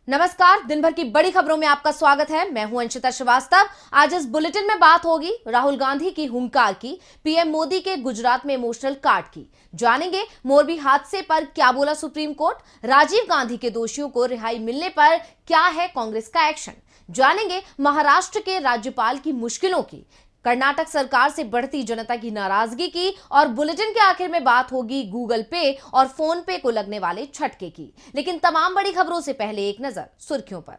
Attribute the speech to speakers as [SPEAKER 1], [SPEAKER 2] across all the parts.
[SPEAKER 1] नमस्कार, दिन भर की बड़ी खबरों में आपका स्वागत है। मैं हूं अंशिता श्रीवास्तव। आज इस बुलेटिन में बात होगी राहुल गांधी की हुंकार की, पीएम मोदी के गुजरात में इमोशनल कार्ड की। जानेंगे मोरबी हादसे पर क्या बोला सुप्रीम कोर्ट, राजीव गांधी के दोषियों को रिहाई मिलने पर क्या है कांग्रेस का एक्शन। जानेंगे महाराष्ट्र के राज्यपाल की मुश्किलों की, कर्नाटक सरकार से बढ़ती जनता की नाराजगी की, और बुलेटिन के आखिर में बात होगी गूगल पे और फोन पे को लगने वाले झटके की। लेकिन तमाम बड़ी खबरों से पहले एक नजर सुर्खियों पर।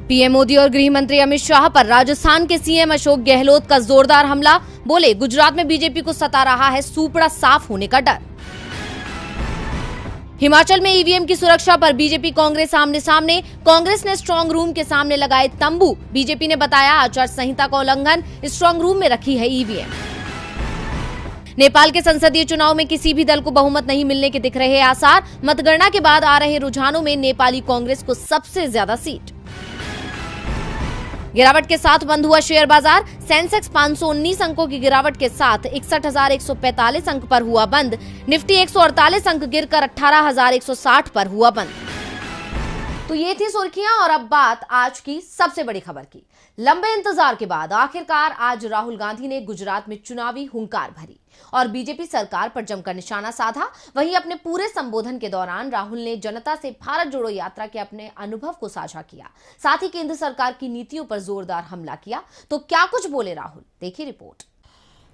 [SPEAKER 1] पीएम मोदी और गृह मंत्री अमित शाह पर राजस्थान के सीएम अशोक गहलोत का जोरदार हमला। बोले, गुजरात में बीजेपी को सता रहा है सूपड़ा साफ होने का डर। हिमाचल में ईवीएम की सुरक्षा पर बीजेपी कांग्रेस आमने सामने। कांग्रेस ने स्ट्रांग रूम के सामने लगाए तंबू। बीजेपी ने बताया आचार संहिता का उल्लंघन, स्ट्रांग रूम में रखी है ईवीएम। नेपाल के संसदीय चुनाव में किसी भी दल को बहुमत नहीं मिलने के दिख रहे आसार। मतगणना के बाद आ रहे रुझानों में नेपाली कांग्रेस को सबसे ज्यादा सीट। गिरावट के साथ बंद हुआ शेयर बाजार। सेंसेक्स 519 अंकों की गिरावट के साथ 61,145 अंक पर हुआ बंद। निफ्टी 148 अंक गिरकर 18,160 पर हुआ बंद। तो ये थी सुर्खियां और अब बात आज की सबसे बड़ी खबर की। लंबे इंतजार के बाद आखिरकार आज राहुल गांधी ने गुजरात में चुनावी हुंकार भरी और बीजेपी सरकार पर जमकर निशाना साधा। वहीं अपने पूरे संबोधन के दौरान राहुल ने जनता से भारत जोड़ो यात्रा के अपने अनुभव को साझा किया, साथ ही केंद्र सरकार की नीतियों पर जोरदार हमला किया। तो क्या कुछ बोले राहुल, देखिए रिपोर्ट।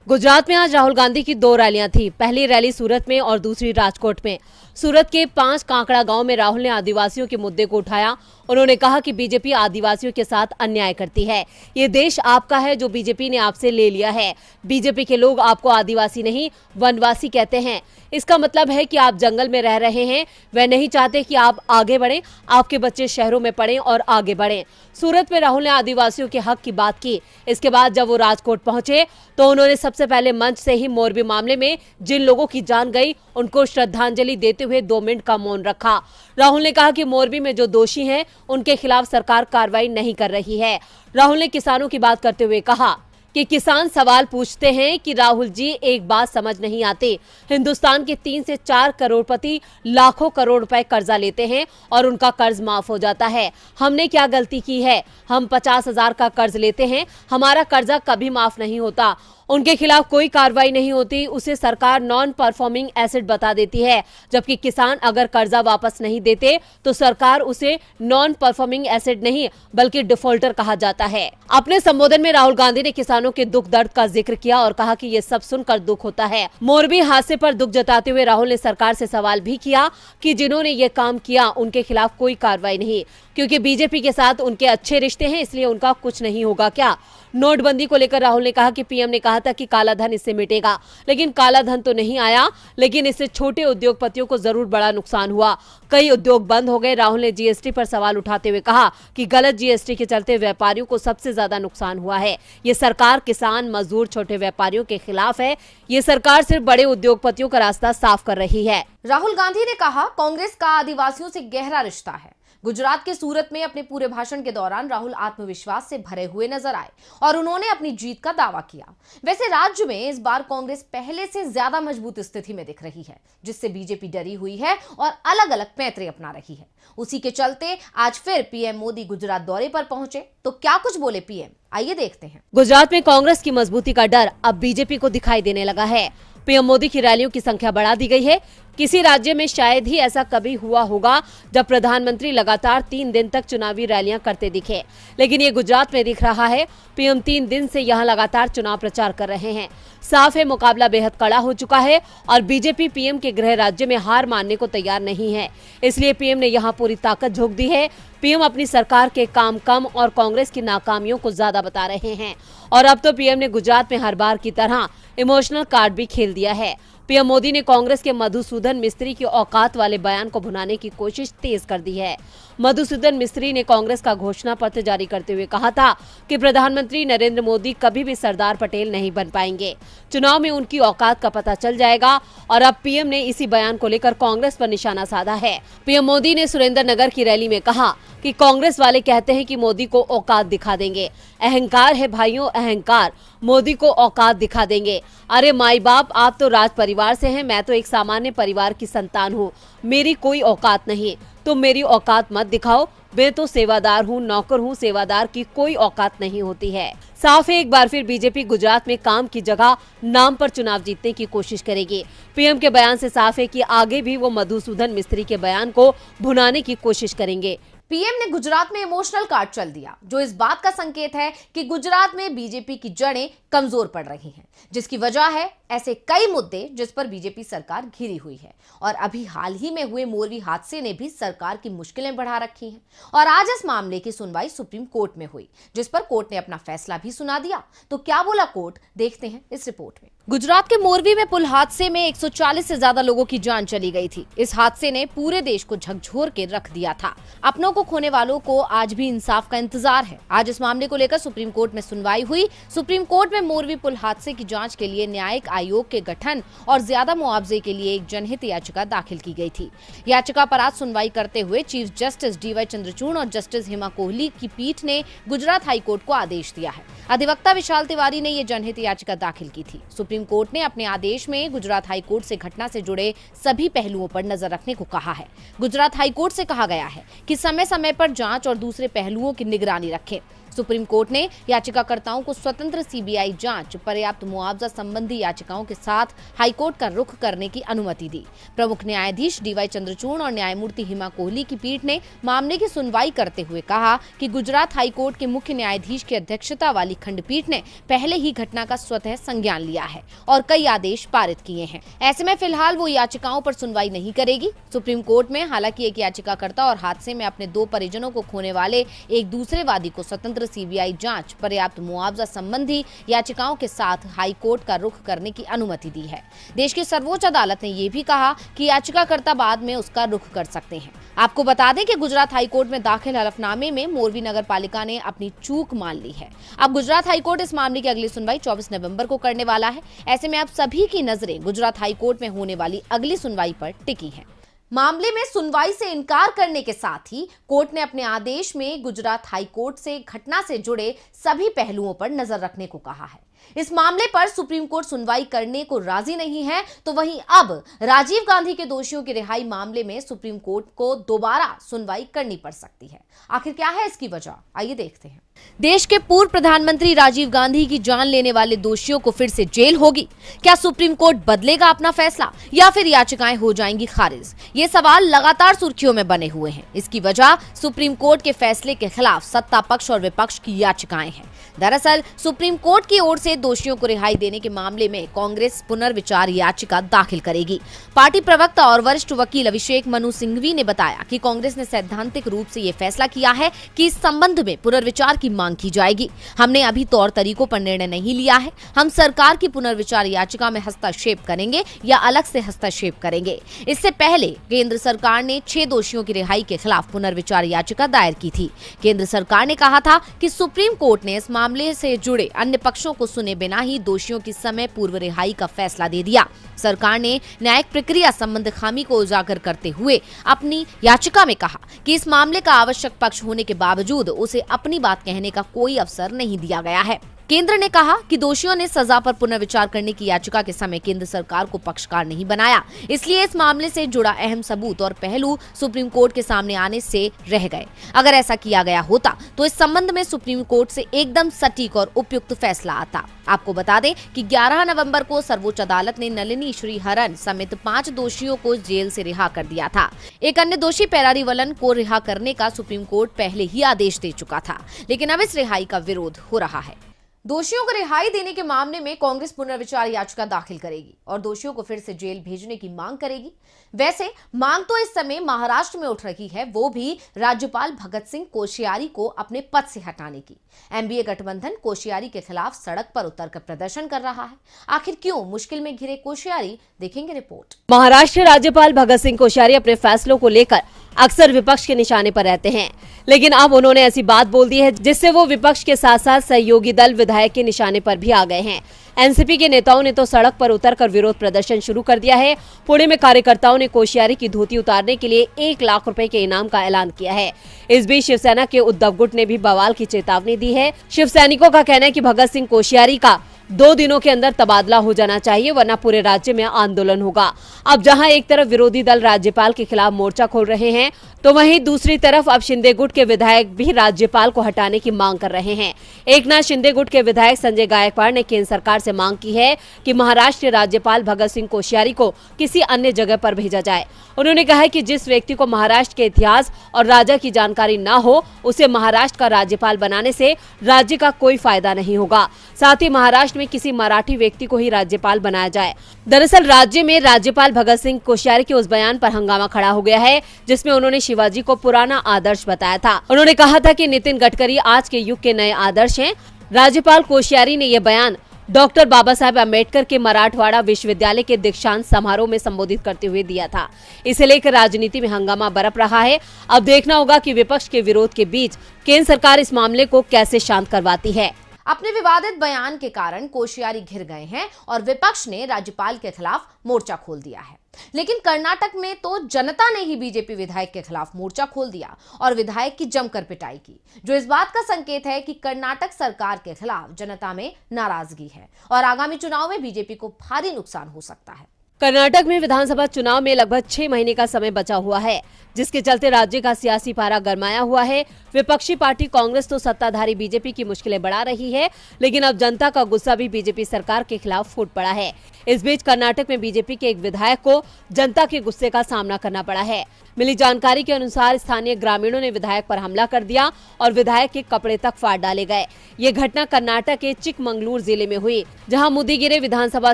[SPEAKER 2] गुजरात में आज राहुल गांधी की 2 रैलियां थी। पहली रैली सूरत में और दूसरी राजकोट में। सूरत के 5 कांकड़ा गांव में राहुल ने आदिवासियों के मुद्दे को उठाया। उन्होंने कहा कि बीजेपी आदिवासियों के साथ अन्याय करती है। ये देश आपका है जो बीजेपी ने आपसे ले लिया है। बीजेपी के लोग आपको आदिवासी नहीं वनवासी कहते हैं। इसका मतलब है कि आप जंगल में रह रहे हैं। वे नहीं चाहते कि आप आगे बढ़ें, आपके बच्चे शहरों में पढ़ें और आगे बढ़ें। सूरत में राहुल ने आदिवासियों के हक की बात की। इसके बाद जब वो राजकोट पहुंचे तो उन्होंने सबसे पहले मंच से ही मोरबी मामले में जिन लोगों की जान गई उनको श्रद्धांजलि देते हुए 2 मिनट का मौन रखा। राहुल ने कहा कि मोरबी में जो दोषी हैं उनके खिलाफ सरकार कार्रवाई नहीं कर रही है। राहुल ने किसानों की बात करते हुए कहा कि किसान सवाल पूछते हैं कि राहुल जी एक बात समझ नहीं आती, हिंदुस्तान के 3 से 4 करोड़पति लाखों करोड़ रुपए कर्जा लेते हैं और उनका कर्ज माफ हो जाता है। हमने क्या गलती की है? हम 50,000 का कर्ज लेते हैं, हमारा कर्जा कभी माफ नहीं होता। उनके खिलाफ कोई कार्रवाई नहीं होती, उसे सरकार नॉन परफॉर्मिंग एसेट बता देती है। जबकि किसान अगर कर्जा वापस नहीं देते तो सरकार उसे नॉन परफॉर्मिंग एसेट नहीं बल्कि डिफॉल्टर कहा जाता है। अपने संबोधन में राहुल गांधी ने किसानों के दुख दर्द का जिक्र किया और कहा कि ये सब सुनकर दुख होता है। मोरबी हादसे पर दुख जताते हुए राहुल ने सरकार से सवाल भी किया कि जिन्होंने ये काम किया उनके खिलाफ कोई कार्रवाई नहीं, क्योंकि बीजेपी के साथ उनके अच्छे रिश्ते हैं, इसलिए उनका कुछ नहीं होगा क्या? नोटबंदी को लेकर राहुल ने कहा कि पीएम ने कहा था कि काला धन इससे मिटेगा, लेकिन काला धन तो नहीं आया, लेकिन इससे छोटे उद्योगपतियों को जरूर बड़ा नुकसान हुआ। कई उद्योग बंद हो गए। राहुल ने जीएसटी पर सवाल उठाते हुए कहा कि गलत जीएसटी के चलते व्यापारियों को सबसे ज्यादा नुकसान हुआ है। ये सरकार किसान, मजदूर, छोटे व्यापारियों के खिलाफ है। ये सरकार सिर्फ बड़े उद्योगपतियों का रास्ता साफ कर रही है।
[SPEAKER 1] राहुल गांधी ने कहा कांग्रेस का आदिवासियों से गहरा रिश्ता है। गुजरात के सूरत में अपने पूरे भाषण के दौरान राहुल आत्मविश्वास से भरे हुए नजर आए और उन्होंने अपनी जीत का दावा किया। वैसे राज्य में इस बार कांग्रेस पहले से ज्यादा मजबूत स्थिति में दिख रही है, जिससे बीजेपी डरी हुई है और अलग अलग पैंतरे अपना रही है। उसी के चलते आज फिर पीएम मोदी गुजरात दौरे पर पहुंचे। तो क्या कुछ बोले पीएम, आइए देखते हैं।
[SPEAKER 2] गुजरात में कांग्रेस की मजबूती का डर अब बीजेपी को दिखाई देने लगा है। पीएम मोदी की रैलियों की संख्या बढ़ा दी गई है। किसी राज्य में शायद ही ऐसा कभी हुआ होगा जब प्रधानमंत्री लगातार 3 दिन तक चुनावी रैलियां करते दिखे, लेकिन ये गुजरात में दिख रहा है। पीएम 3 दिन से यहां लगातार चुनाव प्रचार कर रहे हैं। साफ है, मुकाबला बेहद कड़ा हो चुका है और बीजेपी पीएम के गृह राज्य में हार मानने को तैयार नहीं है। इसलिए पीएम ने यहां पूरी ताकत झोंक दी है। पीएम अपनी सरकार के काम कम और कांग्रेस की नाकामियों को ज्यादा बता रहे हैं और अब तो पीएम ने गुजरात में हर बार की तरह इमोशनल कार्ड भी खेल दिया है। पीएम मोदी ने कांग्रेस के मधुसूदन मिस्त्री की औकात वाले बयान को भुनाने की कोशिश तेज कर दी है। मधुसूदन मिस्त्री ने कांग्रेस का घोषणा पत्र जारी करते हुए कहा था कि प्रधानमंत्री नरेंद्र मोदी कभी भी सरदार पटेल नहीं बन पाएंगे। चुनाव में उनकी औकात का पता चल जाएगा और अब पीएम ने इसी बयान को लेकर कांग्रेस पर निशाना साधा है। पीएम मोदी ने सुरेंद्रनगर की रैली में कहा कि कांग्रेस वाले कहते हैं कि मोदी को औकात दिखा देंगे। अहंकार है भाइयों, अहंकार। मोदी को औकात दिखा देंगे। अरे माई बाप, आप तो राज परिवार से हैं, मैं तो एक सामान्य परिवार की संतान हूँ, मेरी कोई औकात नहीं। तुम मेरी औकात मत दिखाओ, मैं तो सेवादार हूँ, नौकर हूँ, सेवादार की कोई औकात नहीं होती है। साफ है, एक बार फिर बीजेपी गुजरात में काम की जगह नाम पर चुनाव जीतने की कोशिश करेगी। पीएम के बयान से साफ है कि आगे भी वो मधुसूदन मिस्त्री के बयान को भुनाने की कोशिश करेंगे।
[SPEAKER 1] पीएम ने गुजरात में इमोशनल कार्ड चल दिया, जो इस बात का संकेत है कि गुजरात में बीजेपी की जड़ें कमजोर पड़ रही हैं, जिसकी वजह है ऐसे कई मुद्दे जिस पर बीजेपी सरकार घिरी हुई है। और अभी हाल ही में हुए मोरवी हादसे ने भी सरकार की मुश्किलें बढ़ा रखी हैं। और आज इस मामले की सुनवाई सुप्रीम कोर्ट में हुई, जिस पर कोर्ट ने अपना फैसला भी सुना दिया। तो क्या बोला कोर्ट, देखते हैं इस रिपोर्ट में। गुजरात के मोरवी में पुल हादसे में 140 से ज्यादा लोगों की जान चली गई थी। इस हादसे ने पूरे देश को झकझोर के रख दिया था। अपनों को खोने वालों को आज भी इंसाफ का इंतजार है। आज इस मामले को लेकर सुप्रीम कोर्ट में सुनवाई हुई। सुप्रीम कोर्ट में मोरवी पुल हादसे की जांच के लिए न्यायिक आयोग के गठन और ज्यादा मुआवजे के लिए एक जनहित याचिका दाखिल की गई थी। याचिका पर आज सुनवाई करते हुए चीफ जस्टिस DY चंद्रचूड़ और जस्टिस हेमा कोहली की पीठ ने गुजरात हाईकोर्ट को आदेश दिया है। अधिवक्ता विशाल तिवारी ने ये जनहित याचिका दाखिल की थी। सुप्रीम कोर्ट ने अपने आदेश में गुजरात हाईकोर्ट से घटना से जुड़े सभी पहलुओं पर नजर रखने को कहा है। गुजरात हाईकोर्ट से कहा गया है कि समय समय पर जांच और दूसरे पहलुओं की निगरानी रखें। सुप्रीम कोर्ट ने याचिकाकर्ताओं को स्वतंत्र CBI जांच, पर्याप्त मुआवजा संबंधी याचिकाओं के साथ हाईकोर्ट का रुख करने की अनुमति दी। प्रमुख न्यायाधीश DY चंद्रचूड़ और न्यायमूर्ति हेमा कोहली की पीठ ने मामले की सुनवाई करते हुए कहा कि गुजरात हाईकोर्ट के मुख्य न्यायाधीश की अध्यक्षता वाली खंडपीठ ने पहले ही घटना का स्वतः संज्ञान लिया है और कई आदेश पारित किए हैं। ऐसे में फिलहाल वो याचिकाओं पर सुनवाई नहीं करेगी। सुप्रीम कोर्ट में हालांकि एक याचिकाकर्ता और हादसे में अपने 2 परिजनों को खोने वाले एक दूसरे वादी को स्वतंत्र CBI जांच, पर्याप्त मुआवजा संबंधी याचिकाओं के साथ हाईकोर्ट का रुख करने की अनुमति दी है। देश की सर्वोच्च अदालत ने यह भी कहा कि याचिकाकर्ता बाद में उसका रुख कर सकते हैं। आपको बता दें कि गुजरात हाईकोर्ट में दाखिल हलफनामे में मोरवी नगर पालिका ने अपनी चूक मान ली है। अब गुजरात हाईकोर्ट इस मामले की अगली सुनवाई 24 नवंबर को करने वाला है। ऐसे में अब सभी की नजरें गुजरात हाईकोर्ट में होने वाली अगली सुनवाई पर टिकी हैं। मामले में सुनवाई से इनकार करने के साथ ही कोर्ट ने अपने आदेश में गुजरात हाईकोर्ट से घटना से जुड़े सभी पहलुओं पर नजर रखने को कहा है। इस मामले पर सुप्रीम कोर्ट सुनवाई करने को राजी नहीं है, तो वहीं अब राजीव गांधी के दोषियों की रिहाई मामले में सुप्रीम कोर्ट को दोबारा सुनवाई करनी पड़ सकती है। आखिर क्या है इसकी वजह, आइए देखते हैं। देश के पूर्व प्रधानमंत्री राजीव गांधी की जान लेने वाले दोषियों को फिर से जेल होगी? क्या सुप्रीम कोर्ट बदलेगा अपना फैसला या फिर याचिकाएं हो जाएंगी खारिज? ये सवाल लगातार सुर्खियों में बने हुए हैं। इसकी वजह सुप्रीम कोर्ट के फैसले के खिलाफ सत्ता पक्ष और विपक्ष की याचिकाएं हैं। दरअसल सुप्रीम कोर्ट की ओर से दोषियों को रिहाई देने के मामले में कांग्रेस पुनर्विचार याचिका दाखिल करेगी। पार्टी प्रवक्ता और वरिष्ठ वकील अभिषेक मनु सिंघवी ने बताया कि कांग्रेस ने सैद्धांतिक रूप से ये फैसला किया है कि इस संबंध में पुनर्विचार की मांग की जाएगी। हमने अभी तौर तरीकों पर निर्णय नहीं लिया है। हम सरकार की पुनर्विचार याचिका में हस्तक्षेप करेंगे या अलग से हस्तक्षेप करेंगे। इससे पहले केंद्र सरकार ने 6 दोषियों की रिहाई के खिलाफ पुनर्विचार याचिका दायर की थी। केंद्र सरकार ने कहा था कि सुप्रीम कोर्ट ने इस मामले से जुड़े अन्य पक्षों को सुने बिना ही दोषियों की समय पूर्व रिहाई का फैसला दे दिया। सरकार ने न्यायिक प्रक्रिया संबंधी खामी को उजागर करते हुए अपनी याचिका में कहा कि इस मामले का आवश्यक पक्ष होने के बावजूद उसे अपनी बात कहने का कोई अवसर नहीं दिया गया है। केंद्र ने कहा कि दोषियों ने सजा पर पुनर्विचार करने की याचिका के समय केंद्र सरकार को पक्षकार नहीं बनाया, इसलिए इस मामले से जुड़ा अहम सबूत और पहलू सुप्रीम कोर्ट के सामने आने से रह गए। अगर ऐसा किया गया होता तो इस संबंध में सुप्रीम कोर्ट से एकदम सटीक और उपयुक्त फैसला आता। आपको बता दें कि 11 नवंबर को सर्वोच्च अदालत ने नलिनी श्रीहरन समेत 5 दोषियों को जेल से रिहा कर दिया था। एक अन्य दोषी पेरारीवलन को रिहा करने का सुप्रीम कोर्ट पहले ही आदेश दे चुका था, लेकिन अब इस रिहाई का विरोध हो रहा है। दोषियों को रिहाई देने के मामले में कांग्रेस पुनर्विचार याचिका दाखिल करेगी और दोषियों को फिर से जेल भेजने की मांग करेगी। वैसे मांग तो इस समय महाराष्ट्र में उठ रही है, वो भी राज्यपाल भगत सिंह कोश्यारी को अपने पद से हटाने की। एनडीए गठबंधन कोश्यारी के खिलाफ सड़क पर उतरकर प्रदर्शन कर रहा है। आखिर क्यों मुश्किल में घिरे कोश्यारी, देखेंगे रिपोर्ट।
[SPEAKER 2] महाराष्ट्र राज्यपाल भगत सिंह कोश्यारी अपने फैसलों को लेकर अक्सर विपक्ष के निशाने पर रहते हैं, लेकिन अब उन्होंने ऐसी बात बोल दी है जिससे वो विपक्ष के साथ साथ सहयोगी दल विधायक के निशाने पर भी आ गए हैं। एनसीपी के नेताओं ने तो सड़क पर उतरकर विरोध प्रदर्शन शुरू कर दिया है। पुणे में कार्यकर्ताओं ने कोश्यारी की धोती उतारने के लिए 1 लाख रुपए के इनाम का ऐलान किया है। इस बीच शिवसेना के उद्धव गुट ने भी बवाल की चेतावनी दी है। शिव सैनिकों का कहना है कि भगत सिंह कोश्यारी का 2 दिनों के अंदर तबादला हो जाना चाहिए, वरना पूरे राज्य में आंदोलन होगा। अब जहां एक तरफ विरोधी दल राज्यपाल के खिलाफ मोर्चा खोल रहे हैं, तो वहीं दूसरी तरफ अब शिंदे गुट के विधायक भी राज्यपाल को हटाने की मांग कर रहे हैं। एकनाथ शिंदे गुट के विधायक संजय गायकवाड़ ने केंद्र सरकार से मांग की है कि महाराष्ट्र के राज्यपाल भगत सिंह कोश्यारी को किसी अन्य जगह पर भेजा जाए। उन्होंने कहा है कि जिस व्यक्ति को महाराष्ट्र के इतिहास और राजा की जानकारी न हो, उसे महाराष्ट्र का राज्यपाल बनाने से राज्य का कोई फायदा नहीं होगा। साथ ही महाराष्ट्र में किसी मराठी व्यक्ति को ही राज्यपाल बनाया जाए। दरअसल राज्य में राज्यपाल भगत सिंह कोश्यारी के उस बयान पर हंगामा खड़ा हो गया है जिसमें उन्होंने शिवाजी को पुराना आदर्श बताया था। उन्होंने कहा था कि नितिन गडकरी आज के युग के नए आदर्श हैं। राज्यपाल कोश्यारी ने यह बयान डॉक्टर बाबा साहेब अम्बेडकर के मराठवाड़ा विश्वविद्यालय के दीक्षांत समारोह में संबोधित करते हुए दिया था। इसे लेकर राजनीति में हंगामा बरप रहा है। अब देखना होगा कि विपक्ष के विरोध के बीच केंद्र सरकार इस मामले को कैसे शांत करवाती है।
[SPEAKER 1] अपने विवादित बयान के कारण कोश्यारी घिर गए हैं और विपक्ष ने राज्यपाल के खिलाफ मोर्चा खोल दिया है। लेकिन कर्नाटक में तो जनता ने ही बीजेपी विधायक के खिलाफ मोर्चा खोल दिया और विधायक की जमकर पिटाई की, जो इस बात का संकेत है कि कर्नाटक सरकार के खिलाफ जनता में नाराजगी है और आगामी चुनाव में बीजेपी को भारी नुकसान हो सकता है।
[SPEAKER 2] कर्नाटक में विधानसभा चुनाव में लगभग 6 महीने का समय बचा हुआ है, जिसके चलते राज्य का सियासी पारा गरमाया हुआ है। विपक्षी पार्टी कांग्रेस तो सत्ताधारी बीजेपी की मुश्किलें बढ़ा रही है, लेकिन अब जनता का गुस्सा भी बीजेपी सरकार के खिलाफ फूट पड़ा है। इस बीच कर्नाटक में बीजेपी के एक विधायक को जनता के गुस्से का सामना करना पड़ा है। मिली जानकारी के अनुसार स्थानीय ग्रामीणों ने विधायक पर हमला कर दिया और विधायक के कपड़े तक फाड़ डाले गए। ये घटना कर्नाटक के चिकमंगलूर जिले में हुई, जहां मुदीगिरे विधानसभा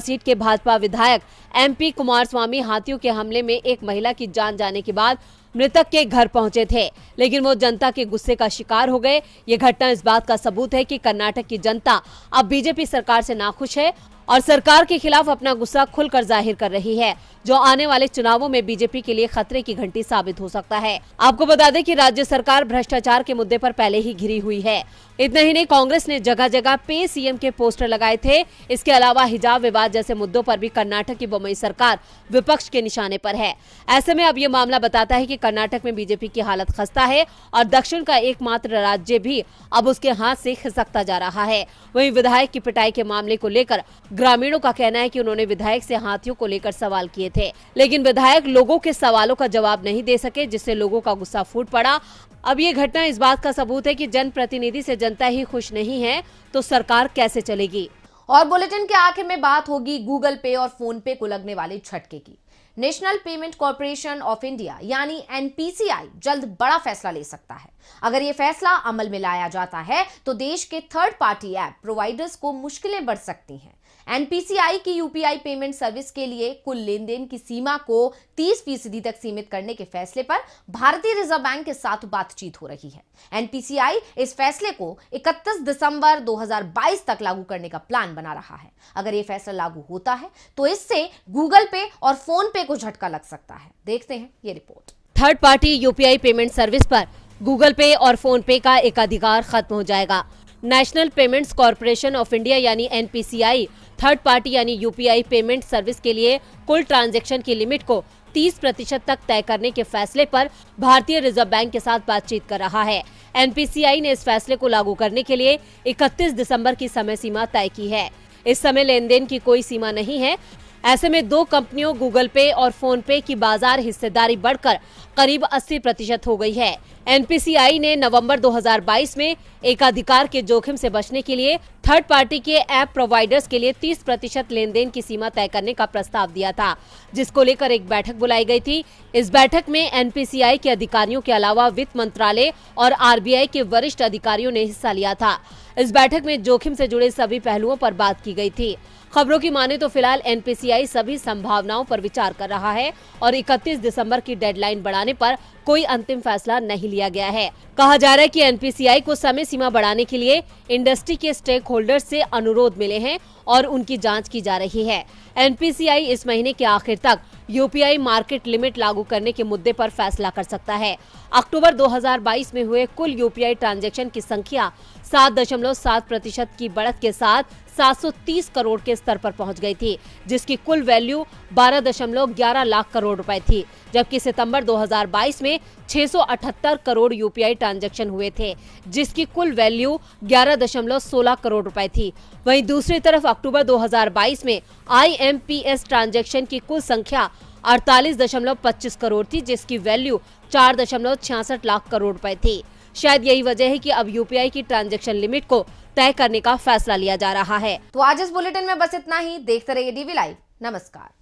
[SPEAKER 2] सीट के भाजपा विधायक MP कुमारस्वामी हाथियों के हमले में एक महिला की जान जाने के बाद मृतक के घर पहुंचे थे, लेकिन वो जनता के गुस्से का शिकार हो गए। ये घटना इस बात का सबूत है कि कर्नाटक की जनता अब बीजेपी सरकार से नाखुश है और सरकार के खिलाफ अपना गुस्सा खुलकर जाहिर कर रही है, जो आने वाले चुनावों में बीजेपी के लिए खतरे की घंटी साबित हो सकता है। आपको बता दें कि राज्य सरकार भ्रष्टाचार के मुद्दे पर पहले ही घिरी हुई है। इतना ही नहीं, कांग्रेस ने जगह जगह पे सीएम के पोस्टर लगाए थे। इसके अलावा हिजाब विवाद जैसे मुद्दों पर भी कर्नाटक की बम्बई सरकार विपक्ष के निशाने पर है। ऐसे में अब ये मामला बताता है कि कर्नाटक में बीजेपी की हालत खस्ता है और दक्षिण का एकमात्र राज्य भी अब उसके हाथ से खिसकता जा रहा है। वहीं विधायक की पिटाई के मामले को लेकर ग्रामीणों का कहना है कि उन्होंने विधायक से हाथियों को लेकर सवाल किए थे, लेकिन विधायक लोगों के सवालों का जवाब नहीं दे सके, जिससे लोगों का गुस्सा फूट पड़ा। अब ये घटना इस बात का सबूत है कि जनप्रतिनिधि से जनता ही खुश नहीं है तो सरकार कैसे चलेगी।
[SPEAKER 1] और बुलेटिन के आखिर में बात होगी गूगल पे और फोन पे को लगने वाले झटके की। National payment corporation of India यानी NPCI जल्द बड़ा फैसला ले सकता है। अगर ये फैसला अमल में लाया जाता है तो देश के थर्ड पार्टी ऐप प्रोवाइडर्स को मुश्किलें बढ़ सकती हैं। NPCI की UPI पेमेंट सर्विस के लिए कुल लेन देन की सीमा को 30% तक सीमित करने के फैसले पर भारतीय रिजर्व बैंक के साथ बातचीत हो रही है। NPCI इस फैसले को 31 दिसंबर 2022 तक लागू करने का प्लान बना रहा है। अगर ये फैसला लागू होता है तो इससे गूगल पे और फोन पे को झटका लग सकता है। देखते हैं ये report.
[SPEAKER 2] Third party UPI payment service पर गूगल पे और फोन पे का एकाधिकार खत्म हो जाएगा। National payments corporation of India यानी NPCI थर्ड पार्टी यानी UPI पेमेंट सर्विस के लिए कुल ट्रांजैक्शन की लिमिट को 30% तक तय करने के फैसले पर भारतीय रिजर्व बैंक के साथ बातचीत कर रहा है। NPCI ने इस फैसले को लागू करने के लिए 31 दिसंबर की समय सीमा तय की है। इस समय लेन देन की कोई सीमा नहीं है। ऐसे में दो कंपनियों गूगल पे और फोन पे की बाजार हिस्सेदारी बढ़कर करीब 80% हो गई है। NPCI ने नवंबर 2022 में एकाधिकार के जोखिम से बचने के लिए थर्ड पार्टी के ऐप प्रोवाइडर्स के लिए 30% लेन देन की सीमा तय करने का प्रस्ताव दिया था, जिसको लेकर एक बैठक बुलाई गई थी। इस बैठक में NPCI के अधिकारियों के अलावा वित्त मंत्रालय और RBI के वरिष्ठ अधिकारियों ने हिस्सा लिया था। इस बैठक में जोखिम से जुड़े सभी पहलुओं पर बात की गई थी। खबरों की माने तो फिलहाल NPCI सभी संभावनाओं पर विचार कर रहा है और 31 दिसंबर की डेडलाइन बढ़ाने पर कोई अंतिम फैसला नहीं लिया गया है। कहा जा रहा है कि NPCI को समय सीमा बढ़ाने के लिए इंडस्ट्री के स्टेक होल्डर्स से अनुरोध मिले हैं और उनकी जांच की जा रही है। NPCI इस महीने के आखिर तक यूपीआई मार्केट लिमिट लागू करने के मुद्दे पर फैसला कर सकता है। अक्टूबर 2022 में हुए कुल यूपीआई ट्रांजैक्शन की संख्या 7.7% की बढ़त के साथ 730 करोड़ के स्तर पर पहुंच गई थी, जिसकी कुल वैल्यू 12.11 लाख करोड़ रुपए थी, जबकि सितंबर 2022 में 678 करोड़ यूपीआई ट्रांजैक्शन हुए थे, जिसकी कुल वैल्यू 11.16 करोड़ रुपए थी। वहीं दूसरी तरफ अक्टूबर 2022 में आईएमपीएस ट्रांजैक्शन की कुल संख्या 48.25 करोड़ थी, जिसकी वैल्यू 4.66 लाख करोड़ रुपए थी। शायद यही वजह है कि अब यूपीआई की ट्रांजैक्शन लिमिट को तय करने का फैसला लिया जा रहा है।
[SPEAKER 1] तो आज इस बुलेटिन में बस इतना ही। देखते रहिए डीवी लाइव। नमस्कार।